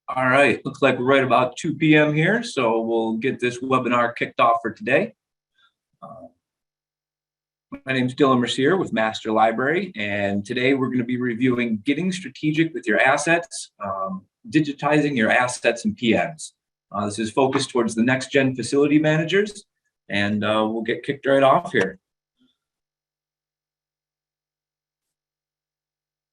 All right, looks like we're right about 2 p.m. here, so we'll get this webinar kicked off for today. Uh, my name is Dylan Mercier with Master Library, and today we're going to be reviewing getting strategic with your assets, digitizing your assets and PMs. This is focused towards the next-gen facility managers, and we'll get kicked right off here.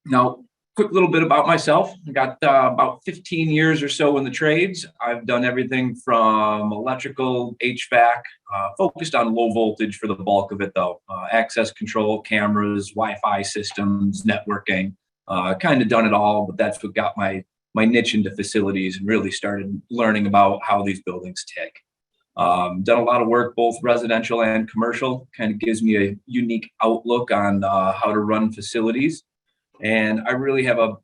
Now, quick little bit about myself. I got about 15 years or so in the trades. I've done everything from electrical, HVAC, focused on low voltage for the bulk of it though. Access control, cameras, Wi-Fi systems, networking, kind of done it all, but that's what got my niche into facilities and really started learning about how these buildings tick. Done a lot of work, both residential and commercial, kind of gives me a unique outlook on how to run facilities. And I really have a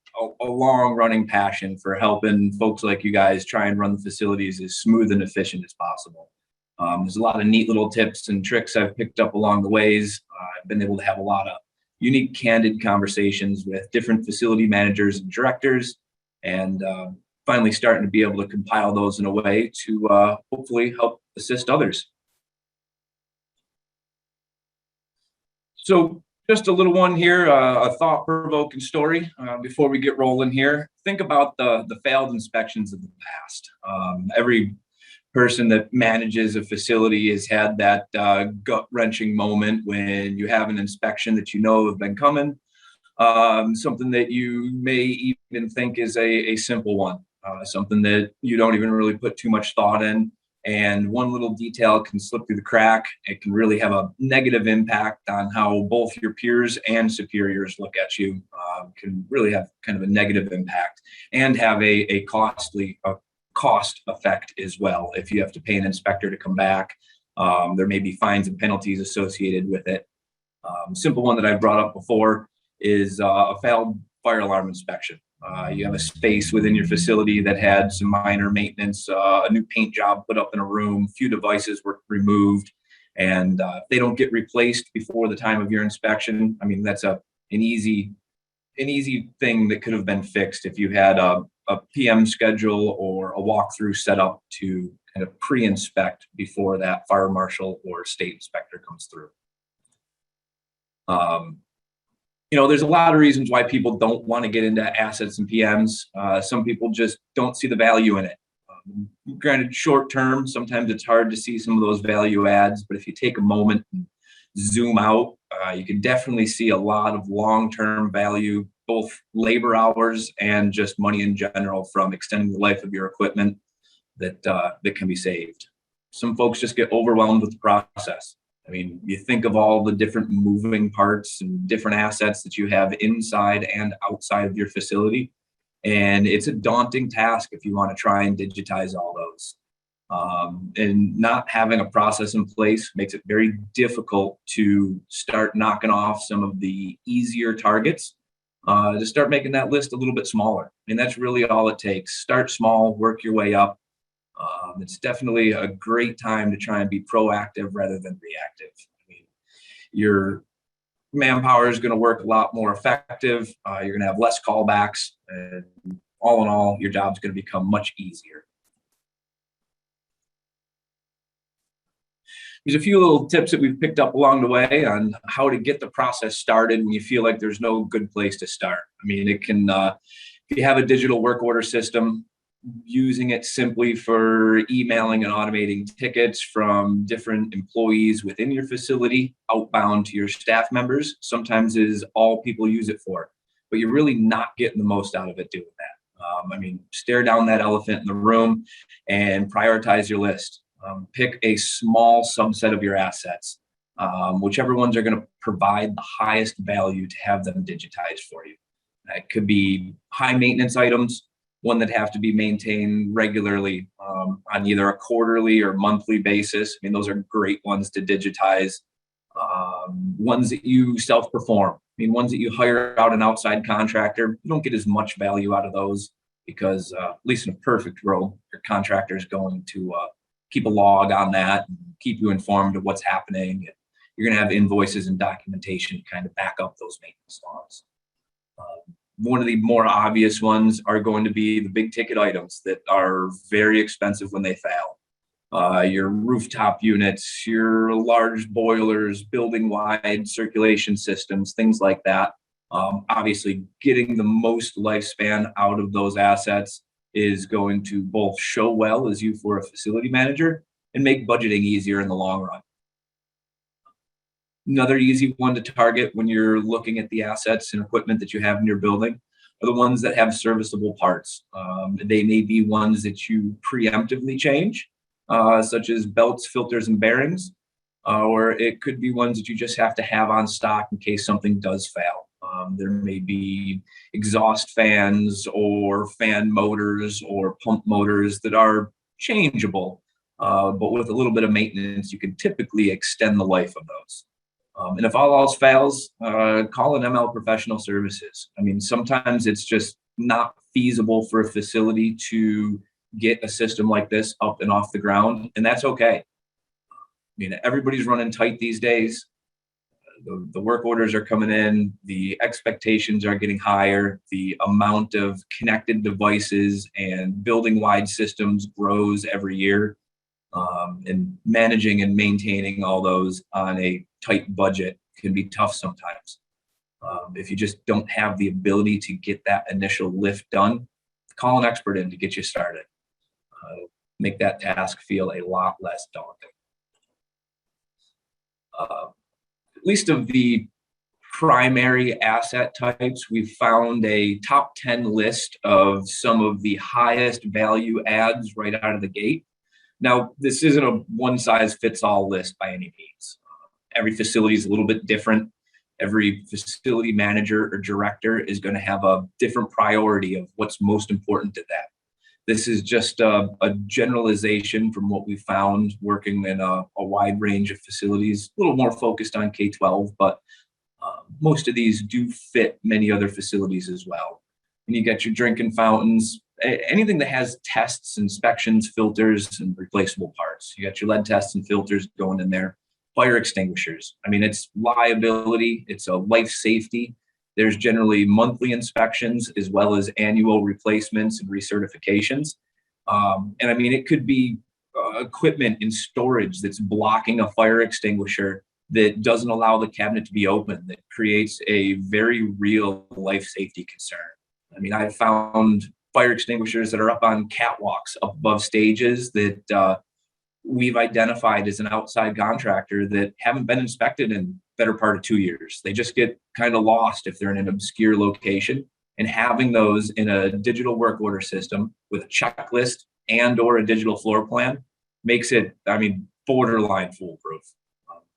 long running passion for helping folks like you guys try and run the facilities as smooth and efficient as possible. There's a lot of neat little tips and tricks I've picked up along the ways. I've been able to have a lot of unique, candid conversations with different facility managers and directors, and finally starting to be able to compile those in a way to hopefully help assist others. So just a little one here, a thought-provoking story before we get rolling here. Think about the failed inspections of the past. Every person that manages a facility has had that gut-wrenching moment when you have an inspection that you know have been coming, something that you may even think is a simple one, something that you don't even really put too much thought in. And one little detail can slip through the crack. It can really have a negative impact on how both your peers and superiors look at you. Can really have kind of a negative impact and have a cost effect as well. If you have to pay an inspector to come back, there may be fines and penalties associated with it. Simple one that I've brought up before is a failed fire alarm inspection. You have a space within your facility that had some minor maintenance, a new paint job put up in a room, a few devices were removed, and if they don't get replaced before the time of your inspection, I mean, that's an easy thing that could have been fixed if you had a PM schedule or a walkthrough set up to kind of pre-inspect before that fire marshal or state inspector comes through. There's a lot of reasons why people don't want to get into assets and PMs. Some people just don't see the value in it. Granted, short term, sometimes it's hard to see some of those value adds, but if you take a moment and zoom out, you can definitely see a lot of long-term value, both labor hours and just money in general from extending the life of your equipment that can be saved. Some folks just get overwhelmed with the process. I mean, you think of all the different moving parts and different assets that you have inside and outside of your facility, and it's a daunting task if you want to try and digitize all those. And not having a process in place makes it very difficult to start knocking off some of the easier targets, to start making that list a little bit smaller. And that's really all it takes. Start small, work your way up. It's definitely a great time to try and be proactive rather than reactive. I mean, your manpower is going to work a lot more effective. You're going to have less callbacks, and all in all, your job's going to become much easier. There's a few little tips that we've picked up along the way on how to get the process started when you feel like there's no good place to start. I mean, it can, if you have a digital work order system, using it simply for emailing and automating tickets from different employees within your facility outbound to your staff members sometimes is all people use it for, but you're really not getting the most out of it doing that. I mean, stare down that elephant in the room and prioritize your list. Pick a small subset of your assets, whichever ones are going to provide the highest value to have them digitized for you. It could be high maintenance items, one that have to be maintained regularly on either a quarterly or monthly basis. I mean, those are great ones to digitize. Ones that you self-perform. I mean, ones that you hire out an outside contractor, you don't get as much value out of those because, at least in a perfect world, your contractor is going to keep a log on that and keep you informed of what's happening. You're going to have invoices and documentation to kind of back up those maintenance logs. One of the more obvious ones are going to be the big ticket items that are very expensive when they fail. Your rooftop units, your large boilers, building-wide circulation systems, things like that. Obviously, getting the most lifespan out of those assets is going to both show well as you for a facility manager and make budgeting easier in the long run. Another easy one to target when you're looking at the assets and equipment that you have in your building are the ones that have serviceable parts. They may be ones that you preemptively change, such as belts, filters, and bearings, or it could be ones that you just have to have on stock in case something does fail. There may be exhaust fans or fan motors or pump motors that are changeable, but with a little bit of maintenance, you can typically extend the life of those. And if all else fails, call an ML Professional Services. I mean, sometimes it's just not feasible for a facility to get a system like this up and off the ground, and that's okay. I mean, everybody's running tight these days. The work orders are coming in, the expectations are getting higher, the amount of connected devices and building-wide systems grows every year. And managing and maintaining all those on a tight budget can be tough sometimes. If you just don't have the ability to get that initial lift done, call an expert in to get you started. Make that task feel a lot less daunting. At least of the primary asset types, we've found a top 10 list of some of the highest value adds right out of the gate. Now, this isn't a one-size-fits-all list by any means. Every facility is a little bit different. Every facility manager or director is going to have a different priority of what's most important to them. This is just a generalization from what we found working in a wide range of facilities, a little more focused on K-12, but most of these do fit many other facilities as well. And you got your drinking fountains, anything that has tests, inspections, filters, and replaceable parts. You got your lead tests and filters going in there. Fire extinguishers. I mean, it's liability, it's a life safety. There's generally monthly inspections as well as annual replacements and recertifications. And I mean, it could be equipment in storage that's blocking a fire extinguisher that doesn't allow the cabinet to be open, that creates a very real life safety concern. I mean, I've found fire extinguishers that are up on catwalks, up above stages that we've identified as an outside contractor that haven't been inspected in better part of 2 years. They just get kind of lost if they're in an obscure location. And having those in a digital work order system with a checklist and or a digital floor plan makes it, I mean, borderline foolproof.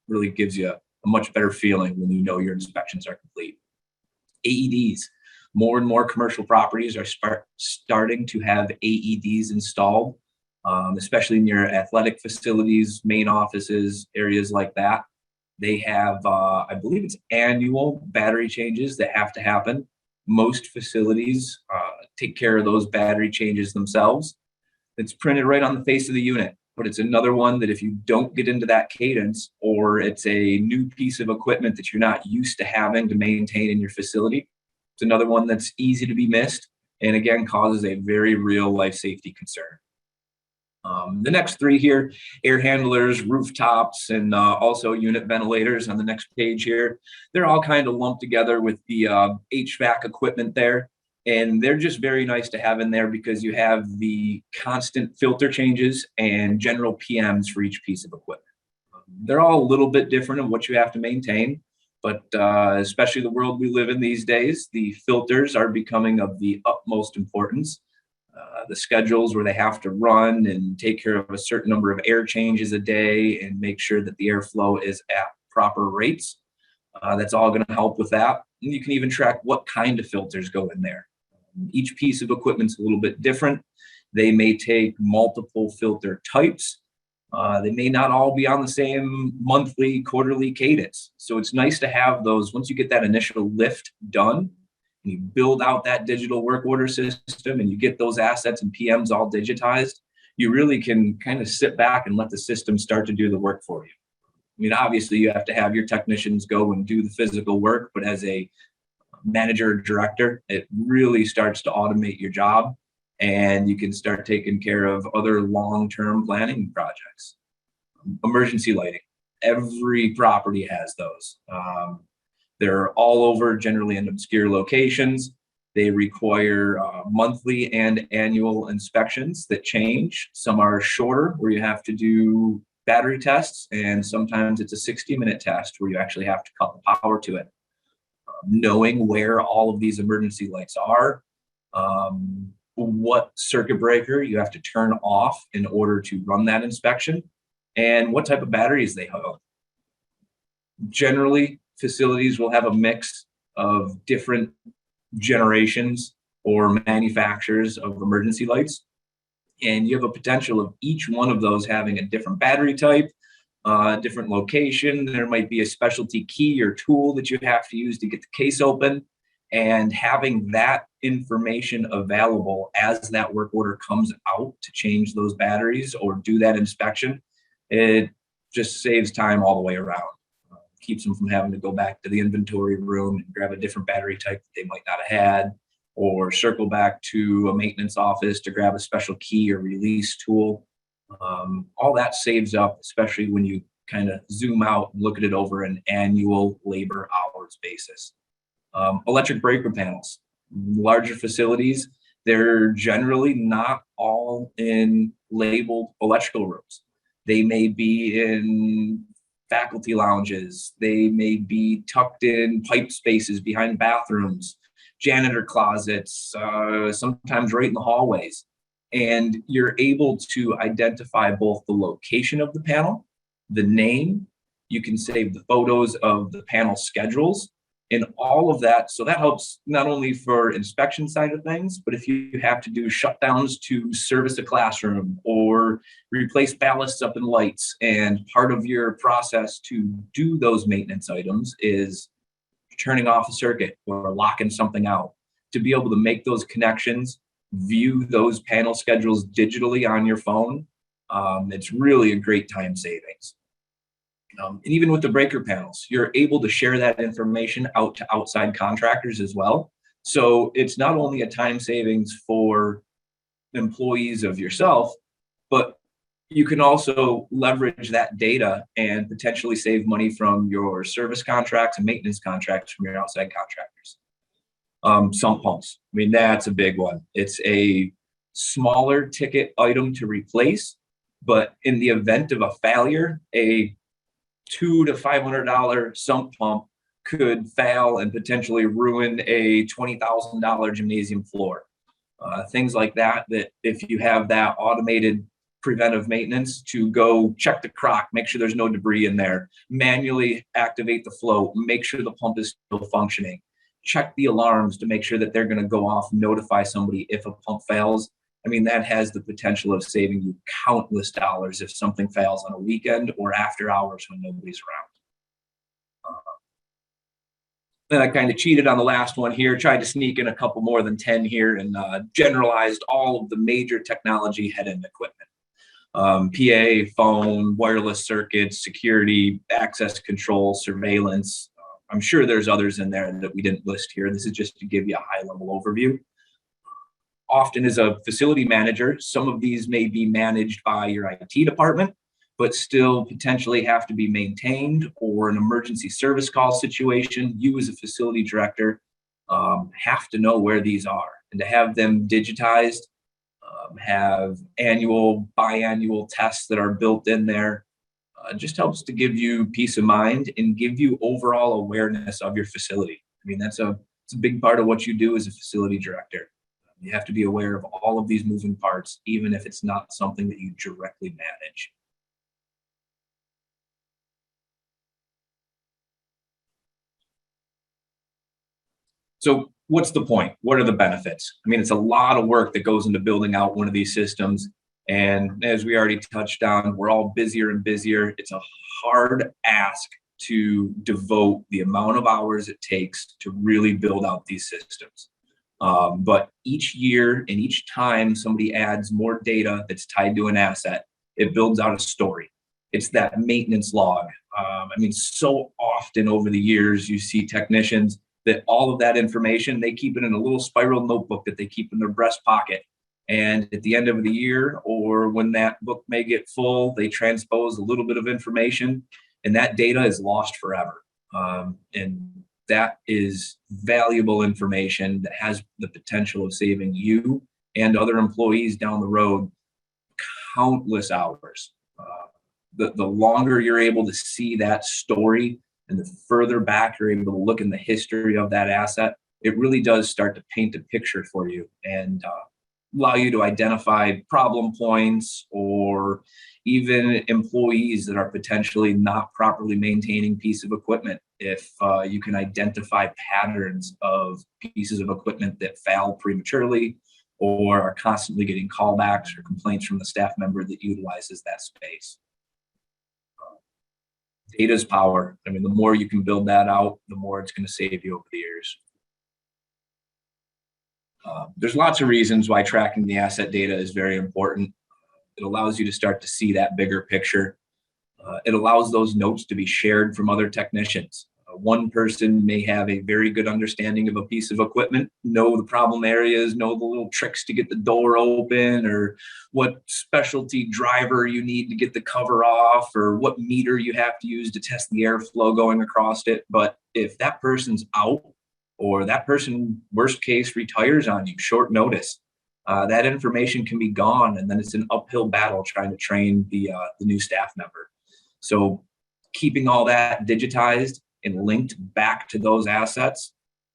Really gives you a much better feeling when you know your inspections are complete. AEDs. More and more commercial properties are starting to have AEDs installed, especially in your athletic facilities, main offices, areas like that. They have, I believe it's annual battery changes that have to happen. Most facilities take care of those battery changes themselves. It's printed right on the face of the unit, but it's another one that if you don't get into that cadence, or it's a new piece of equipment that you're not used to having to maintain in your facility, it's another one that's easy to be missed and again causes a very real life safety concern. The next three here, air handlers, rooftops, and also unit ventilators on the next page here, they're all kind of lumped together with the HVAC equipment there. And they're just very nice to have in there because you have the constant filter changes and general PMs for each piece of equipment. They're all a little bit different in what you have to maintain, but especially the world we live in these days, the filters are becoming of the utmost importance. The schedules where they have to run and take care of a certain number of air changes a day and make sure that the airflow is at proper rates. That's all going to help with that. And you can even track what kind of filters go in there. Each piece of equipment's a little bit different. They may take multiple filter types. They may not all be on the same monthly, quarterly cadence. So it's nice to have those once you get that initial lift done. You build out that digital work order system and you get those assets and PMs all digitized, you really can kind of sit back and let the system start to do the work for you. I mean, obviously you have to have your technicians go and do the physical work, but as a manager or director, it really starts to automate your job, and you can start taking care of other long-term planning projects. Emergency lighting. Every property has those. They're all over, generally in obscure locations. They require monthly and annual inspections that change. Some are shorter, where you have to do battery tests, and sometimes it's a 60-minute test where you actually have to cut the power to it. Knowing where all of these emergency lights are, what circuit breaker you have to turn off in order to run that inspection, and what type of batteries they have. Generally, facilities will have a mix of different generations or manufacturers of emergency lights, and you have a potential of each one of those having a different battery type, different location. There might be a specialty key or tool that you have to use to get the case open, and having that information available as that work order comes out to change those batteries or do that inspection, it just saves time all the way around. Keeps them from having to go back to the inventory room and grab a different battery type that they might not have had, or circle back to a maintenance office to grab a special key or release tool. All that saves up, especially when you kind of zoom out and look at it over an annual labor hours basis. Electric breaker panels. Larger facilities, they're generally not all in labeled electrical rooms. They may be in faculty lounges. They may be tucked in pipe spaces behind bathrooms, janitor closets, sometimes right in the hallways. And you're able to identify both the location of the panel, the name. You can save the photos of the panel schedules and all of that. So that helps not only for inspection side of things, but if you have to do shutdowns to service a classroom or replace ballasts up in lights, and part of your process to do those maintenance items is turning off a circuit or locking something out, to be able to make those connections, view those panel schedules digitally on your phone. It's really a great time savings. And even with the breaker panels, you're able to share that information out to outside contractors as well. So it's not only a time savings for employees of yourself, but you can also leverage that data and potentially save money from your service contracts and maintenance contracts from your outside contractors. Sump pumps. I mean, that's a big one. It's a smaller ticket item to replace, but in the event of a failure, a $200 to $500 sump pump could fail and potentially ruin a $20,000 gymnasium floor. Things like that, that if you have that automated preventive maintenance to go check the crock, make sure there's no debris in there, manually activate the flow, make sure the pump is still functioning, check the alarms to make sure that they're going to go off, notify somebody if a pump fails. I mean, that has the potential of saving you countless dollars if something fails on a weekend or after hours when nobody's around. Then I kind of cheated on the last one here, tried to sneak in a couple more than 10 here, and generalized all of the major technology head-end equipment. PA, phone, wireless circuits, security, access control, surveillance. I'm sure there's others in there that we didn't list here. This is just to give you a high-level overview. Often as a facility manager, some of these may be managed by your IT department, but still potentially have to be maintained, or an emergency service call situation. You as a facility director have to know where these are, and to have them digitized, have annual, biannual tests that are built in there, just helps to give you peace of mind and give you overall awareness of your facility. I mean, it's a big part of what you do as a facility director. You have to be aware of all of these moving parts, even if it's not something that you directly manage. So what's the point? What are the benefits? I mean, it's a lot of work that goes into building out one of these systems. And as we already touched on, we're all busier and busier. It's a hard ask to devote the amount of hours it takes to really build out these systems. But each year and each time somebody adds more data that's tied to an asset, it builds out a story. It's that maintenance log. I mean, so often over the years, you see technicians that all of that information, they keep it in a little spiral notebook that they keep in their breast pocket. And at the end of the year, or when that book may get full, they transpose a little bit of information, and that data is lost forever. And that is valuable information that has the potential of saving you and other employees down the road countless hours. The longer you're able to see that story and the further back you're able to look in the history of that asset, it really does start to paint a picture for you and allow you to identify problem points or even employees that are potentially not properly maintaining piece of equipment. If you can identify patterns of pieces of equipment that fail prematurely or are constantly getting callbacks or complaints from the staff member that utilizes that space. Data's power. I mean, the more you can build that out, the more it's going to save you over the years. There's lots of reasons why tracking the asset data is very important. It allows you to start to see that bigger picture. It allows those notes to be shared from other technicians. One person may have a very good understanding of a piece of equipment, know the problem areas, know the little tricks to get the door open, or what specialty driver you need to get the cover off, or what meter you have to use to test the airflow going across it. But if that person's out, or that person, worst case, retires on you, short notice, that information can be gone, and then it's an uphill battle trying to train the new staff member. So keeping all that digitized and linked back to those assets,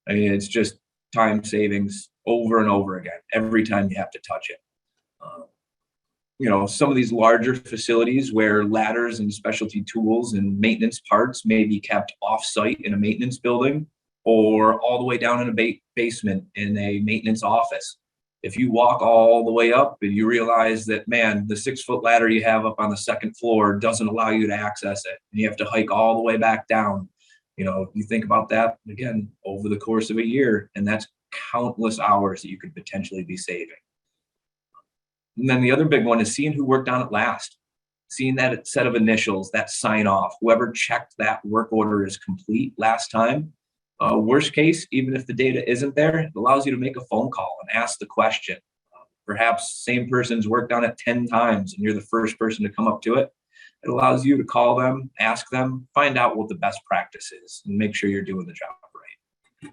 I mean, it's just time savings over and over again, every time you have to touch it. Some of these larger facilities where ladders and specialty tools and maintenance parts may be kept off-site in a maintenance building or all the way down in a basement in a maintenance office. If you walk all the way up and you realize that, man, the 6-foot ladder you have up on the second floor doesn't allow you to access it, and you have to hike all the way back down, you think about that again over the course of a year, and that's countless hours that you could potentially be saving. And then the other big one is seeing who worked on it last, seeing that set of initials, that sign off, whoever checked that work order is complete last time. Worst case, even if the data isn't there, it allows you to make a phone call and ask the question. Perhaps same person's worked on it 10 times and you're the first person to come up to it. It allows you to call them, ask them, find out what the best practice is, and make sure you're doing the job right.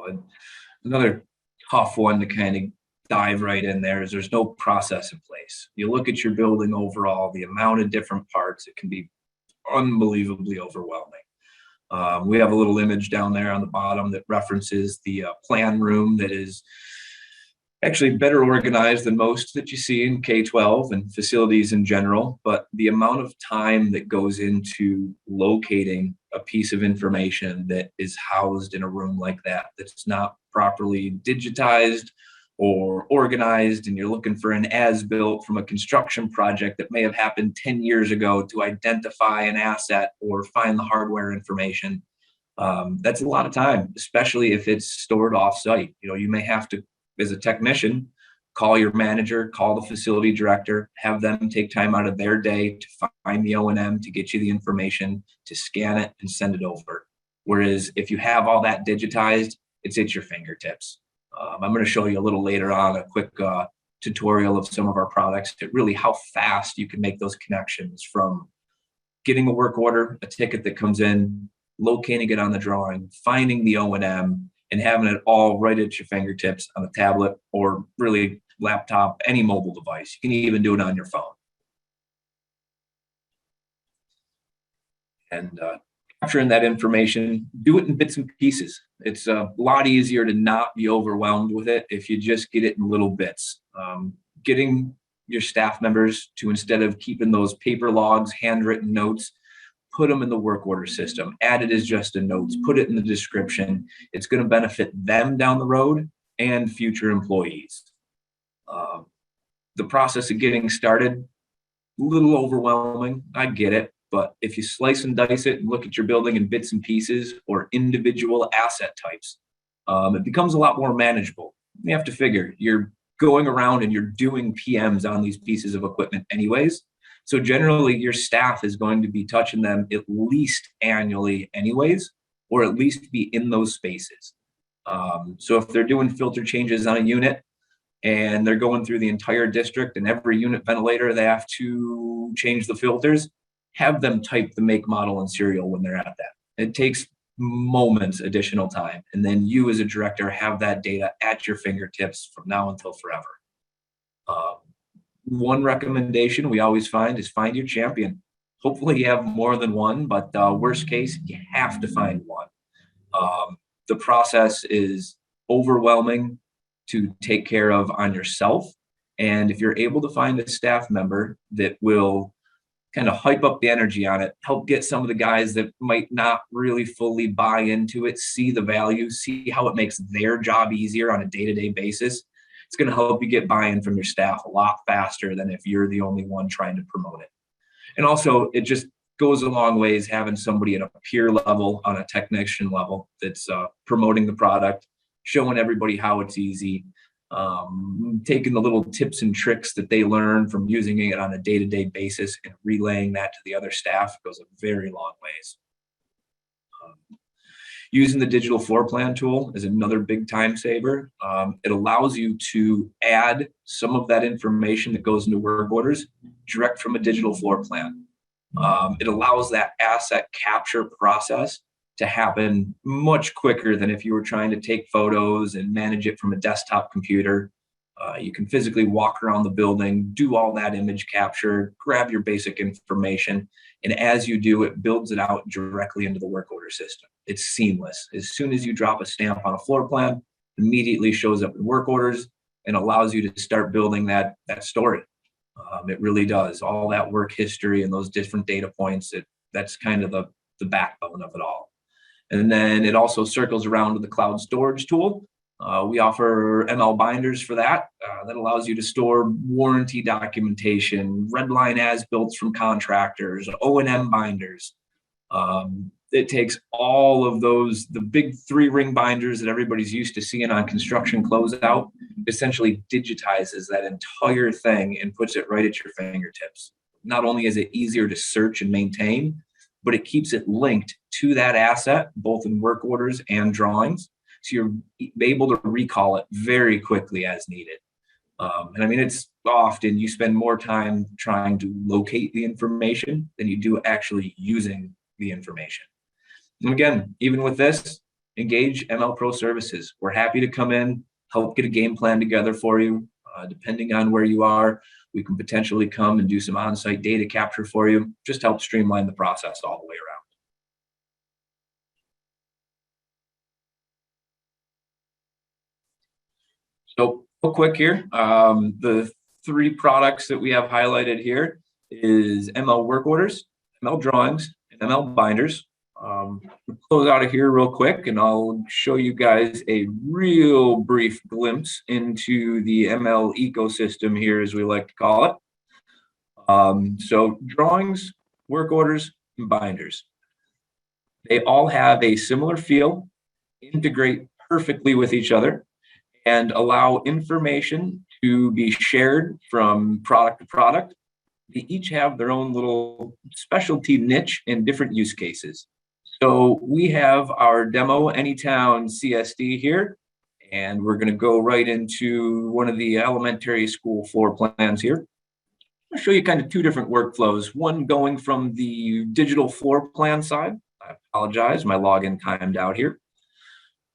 And another tough one to kind of dive right in there is there's no process in place. You look at your building overall, the amount of different parts, it can be unbelievably overwhelming. We have a little image down there on the bottom that references the plan room that is actually better organized than most that you see in K-12 and facilities in general. But the amount of time that goes into locating a piece of information that is housed in a room like that, that's not properly digitized or organized, and you're looking for an as-built from a construction project that may have happened 10 years ago to identify an asset or find the hardware information. That's a lot of time, especially if it's stored off-site. You may have to, as a technician, call your manager, call the facility director, have them take time out of their day to find the O&M, to get you the information, to scan it and send it over. Whereas if you have all that digitized, it's at your fingertips. I'm going to show you a little later on a quick tutorial of some of our products to really how fast you can make those connections from getting a work order, a ticket that comes in, locating it on the drawing, finding the O&M, and having it all right at your fingertips on a tablet or really laptop, any mobile device. You can even do it on your phone. And capturing that information, do it in bits and pieces. It's a lot easier to not be overwhelmed with it if you just get it in little bits. Getting your staff members to, instead of keeping those paper logs, handwritten notes, put them in the work order system. Add it as just a notes, put it in the description. It's going to benefit them down the road and future employees. The process of getting started, a little overwhelming, I get it. But if you slice and dice it and look at your building in bits and pieces or individual asset types, it becomes a lot more manageable. You have to figure you're going around and you're doing PMs on these pieces of equipment anyways. So generally your staff is going to be touching them at least annually anyways, or at least be in those spaces. So if they're doing filter changes on a unit and they're going through the entire district and every unit ventilator, they have to change the filters, have them type the make, model, and serial when they're at that. It takes moments additional time. And then you as a director have that data at your fingertips from now until forever. One recommendation we always find is find your champion. Hopefully you have more than one, but worst case, you have to find one. The process is overwhelming to take care of on yourself. And if you're able to find a staff member that will kind of hype up the energy on it, help get some of the guys that might not really fully buy into it, see the value, see how it makes their job easier on a day-to-day basis, it's going to help you get buy-in from your staff a lot faster than if you're the only one trying to promote it. And also, it just goes a long ways having somebody at a peer level, on a technician level, that's promoting the product, showing everybody how it's easy, taking the little tips and tricks that they learn from using it on a day-to-day basis and relaying that to the other staff goes a very long ways. Using the digital floor plan tool is another big time saver. It allows you to add some of that information that goes into work orders direct from a digital floor plan. It allows that asset capture process to happen much quicker than if you were trying to take photos and manage it from a desktop computer. You can physically walk around the building, do all that image capture, grab your basic information, and as you do, it builds it out directly into the work order system. It's seamless. As soon as you drop a stamp on a floor plan, it immediately shows up in work orders and allows you to start building that story. It really does. All that work history and those different data points, that's kind of the backbone of it all. And then it also circles around to the cloud storage tool. We offer ML binders for that. That allows you to store warranty documentation, red line as-built from contractors, O&M binders. It takes all of those, the big 3-ring binders that everybody's used to seeing on construction closeout, essentially digitizes that entire thing and puts it right at your fingertips. Not only is it easier to search and maintain, but it keeps it linked to that asset, both in work orders and drawings. So you're able to recall it very quickly as needed. And I mean, it's often you spend more time trying to locate the information than you do actually using the information. And again, even with this, engage ML Pro Services. We're happy to come in, help get a game plan together for you. Depending on where you are, we can potentially come and do some on-site data capture for you, just help streamline the process all the way around. So real quick here, the 3 products that we have highlighted here is ML work orders, ML drawings, and ML binders. We'll close out of here real quick and I'll show you guys a real brief glimpse into the ML ecosystem here, as we like to call it. So drawings, work orders, and binders. They all have a similar feel, integrate perfectly with each other, and allow information to be shared from product to product. They each have their own little specialty niche and different use cases. So we have our demo Anytown CSD here, and we're going to go right into one of the elementary school floor plans here. I'll show you kind of 2 different workflows, one going from the digital floor plan side. I apologize, my login timed out here.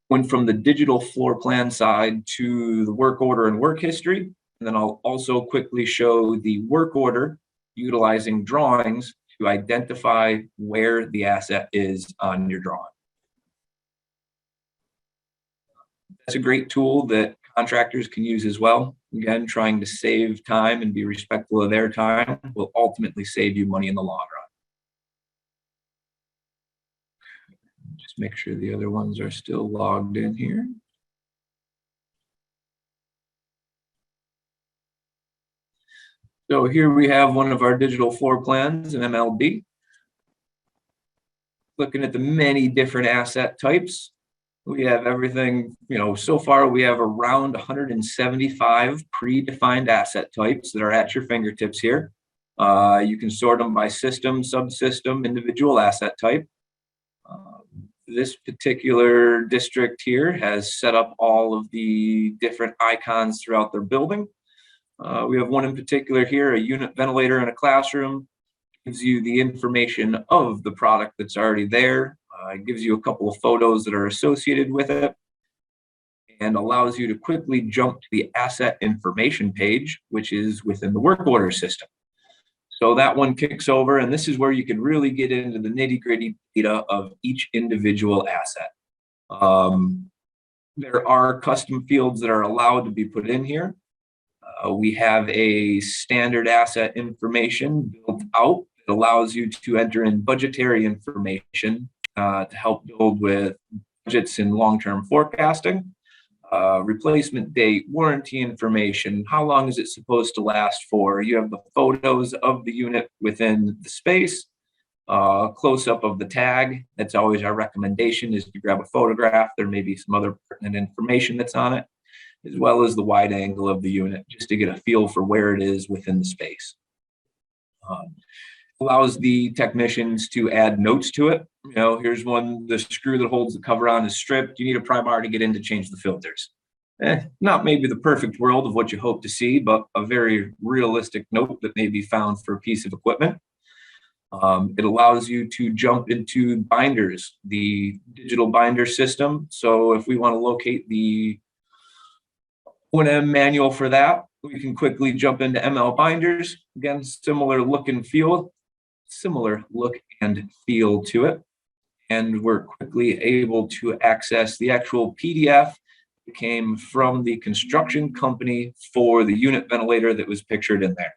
Went from the digital floor plan side to the work order and work history. And then I'll also quickly show the work order utilizing drawings to identify where the asset is on your drawing. That's a great tool that contractors can use as well. Again, trying to save time and be respectful of their time will ultimately save you money in the long run. Just make sure the other ones are still logged in here. So here we have one of our digital floor plans in MLB. Looking at the many different asset types. We have everything, so far we have around 175 predefined asset types that are at your fingertips here. You can sort them by system, subsystem, individual asset type. This particular district here has set up all of the different icons throughout their building. We have one in particular here, a unit ventilator in a classroom. Gives you the information of the product that's already there. It gives you a couple of photos that are associated with it and allows you to quickly jump to the asset information page, which is within the work order system. So that one kicks over, and this is where you can really get into the nitty-gritty data of each individual asset. There are custom fields that are allowed to be put in here. We have a standard asset information built out that allows you to enter in budgetary information to help build with budgets and long-term forecasting. Replacement date, warranty information, how long is it supposed to last for? You have the photos of the unit within the space, close-up of the tag. That's always our recommendation, is to grab a photograph. There may be some other pertinent information that's on it, as well as the wide angle of the unit, just to get a feel for where it is within the space. Allows the technicians to add notes to it. Here's one, the screw that holds the cover on is stripped. You need a pry-bar to get in to change the filters. Not maybe the perfect world of what you hope to see, but a very realistic note that may be found for a piece of equipment. It allows you to jump into binders, the digital binder system. So if we want to locate the O&M manual for that, we can quickly jump into ML binders. Again, similar look and feel to it. And we're quickly able to access the actual PDF that came from the construction company for the unit ventilator that was pictured in there.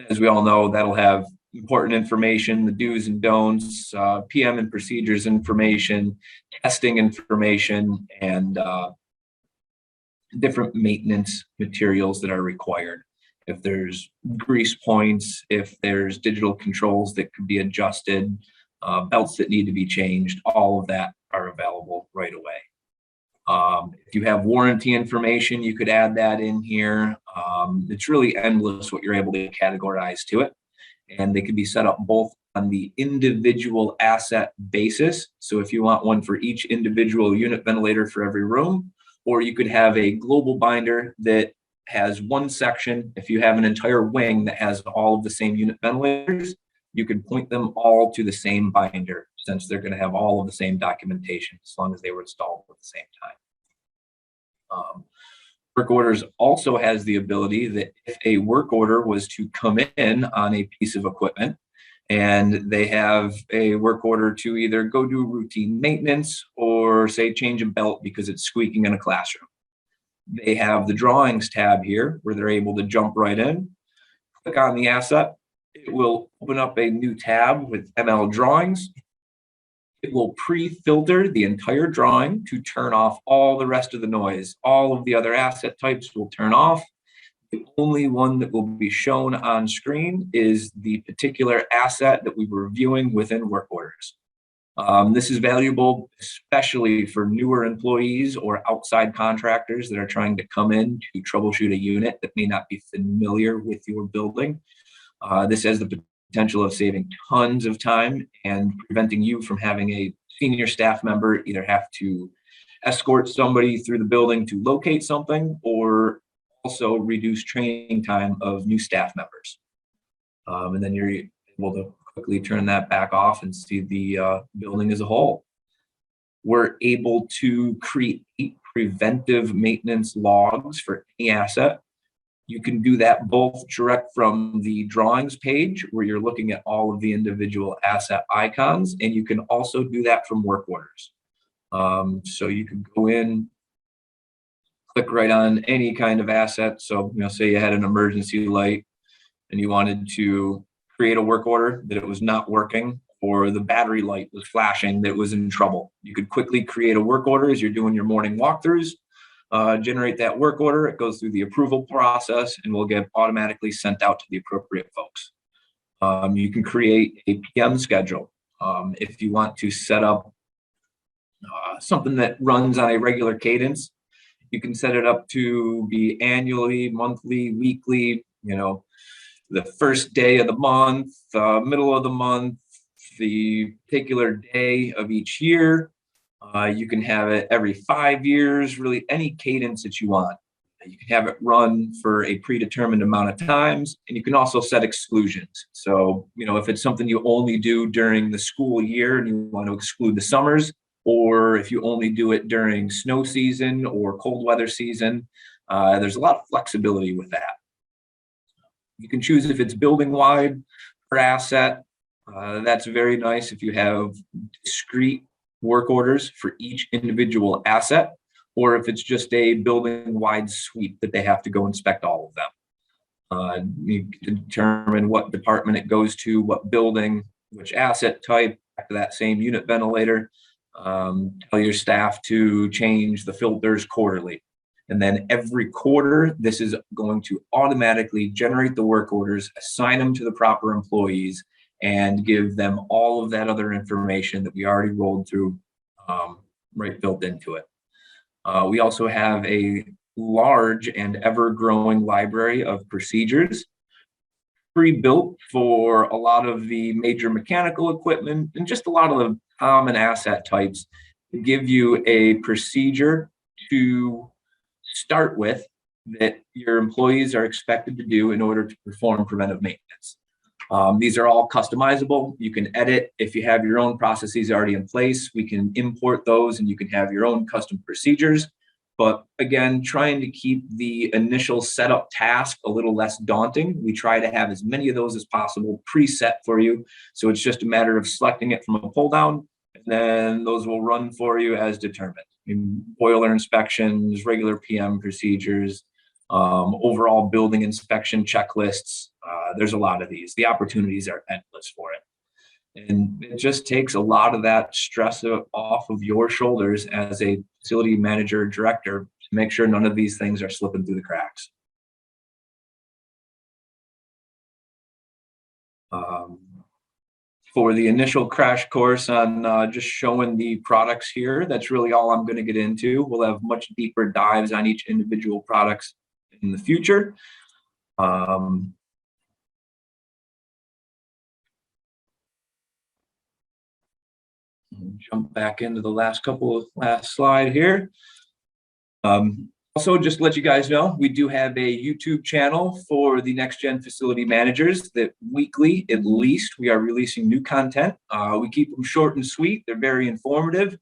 As we all know, that'll have important information, the do's and don'ts, PM and procedures information, testing information, and different maintenance materials that are required. If there's grease points, if there's digital controls that could be adjusted, belts that need to be changed, all of that are available right away. If you have warranty information, you could add that in here. It's really endless what you're able to categorize to it. And they could be set up both on the individual asset basis. So if you want one for each individual unit ventilator for every room, or you could have a global binder that has one section. If you have an entire wing that has all of the same unit ventilators, you could point them all to the same binder, since they're going to have all of the same documentation as long as they were installed at the same time. Work orders also has the ability that if a work order was to come in on a piece of equipment and they have a work order to either go do routine maintenance or say change a belt because it's squeaking in a classroom, they have the drawings tab here where they're able to jump right in, click on the asset. It will open up a new tab with ML drawings. It will pre-filter the entire drawing to turn off all the rest of the noise. All of the other asset types will turn off. The only one that will be shown on screen is the particular asset that we were reviewing within work orders. This is valuable, especially for newer employees or outside contractors that are trying to come in to troubleshoot a unit that may not be familiar with your building. This has the potential of saving tons of time and preventing you from having a senior staff member either have to escort somebody through the building to locate something, or also reduce training time of new staff members. And then you're able to quickly turn that back off and see the building as a whole. We're able to create preventive maintenance logs for any asset. You can do that both direct from the drawings page where you're looking at all of the individual asset icons, and you can also do that from work orders. So you can go in, click right on any kind of asset. So, say you had an emergency light and you wanted to create a work order that it was not working, or the battery light was flashing that was in trouble. You could quickly create a work order as you're doing your morning walkthroughs. Generate that work order. It goes through the approval process and will get automatically sent out to the appropriate folks. You can create a PM schedule. If you want to set up something that runs on a regular cadence. You can set it up to be annually, monthly, weekly, the first day of the month, middle of the month, the particular day of each year. You can have it every 5 years, really any cadence that you want. You can have it run for a predetermined amount of times, and you can also set exclusions. So, if it's something you only do during the school year and you want to exclude the summers, or if you only do it during snow season or cold weather season, there's a lot of flexibility with that. You can choose if it's building wide per asset. That's very nice if you have discrete work orders for each individual asset, or if it's just a building wide sweep that they have to go inspect all of them. You can determine what department it goes to, what building, which asset type, back to that same unit ventilator. Tell your staff to change the filters quarterly. And then every quarter, this is going to automatically generate the work orders, assign them to the proper employees, and give them all of that other information that we already rolled through, right built into it. We also have a large and ever-growing library of procedures pre-built for a lot of the major mechanical equipment and just a lot of the common asset types to give you a procedure to start with that your employees are expected to do in order to perform preventive maintenance. These are all customizable. You can edit if you have your own processes already in place. We can import those and you can have your own custom procedures. But again, trying to keep the initial setup task a little less daunting. We try to have as many of those as possible preset for you. So it's just a matter of selecting it from a pull down, and then those will run for you as determined. Boiler inspections, regular PM procedures, overall building inspection checklists. There's a lot of these. The opportunities are endless for it. And it just takes a lot of that stress off of your shoulders as a facility manager, director, to make sure none of these things are slipping through the cracks. For the initial crash course on just showing the products here, that's really all I'm going to get into. We'll have much deeper dives on each individual products in the future. Jump back into the last slide here. Also, just to let you guys know, we do have a YouTube channel for the Next Gen Facility Managers that weekly, at least, we are releasing new content. We keep them short and sweet. They're very informative.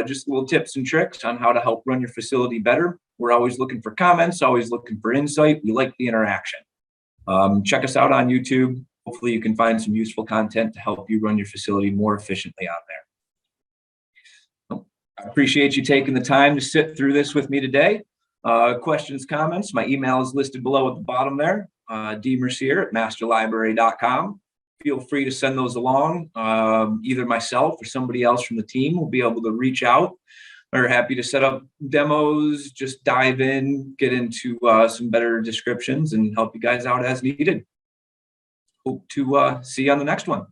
Just little tips and tricks on how to help run your facility better. We're always looking for comments, always looking for insight. We like the interaction. Check us out on YouTube. Hopefully you can find some useful content to help you run your facility more efficiently out there. I appreciate you taking the time to sit through this with me today. Questions, comments, my email is listed below at the bottom there, dmercier@masterlibrary.com. Feel free to send those along. Either myself or somebody else from the team will be able to reach out. We're happy to set up demos, just dive in, get into some better descriptions and help you guys out as needed. Hope to see you on the next one.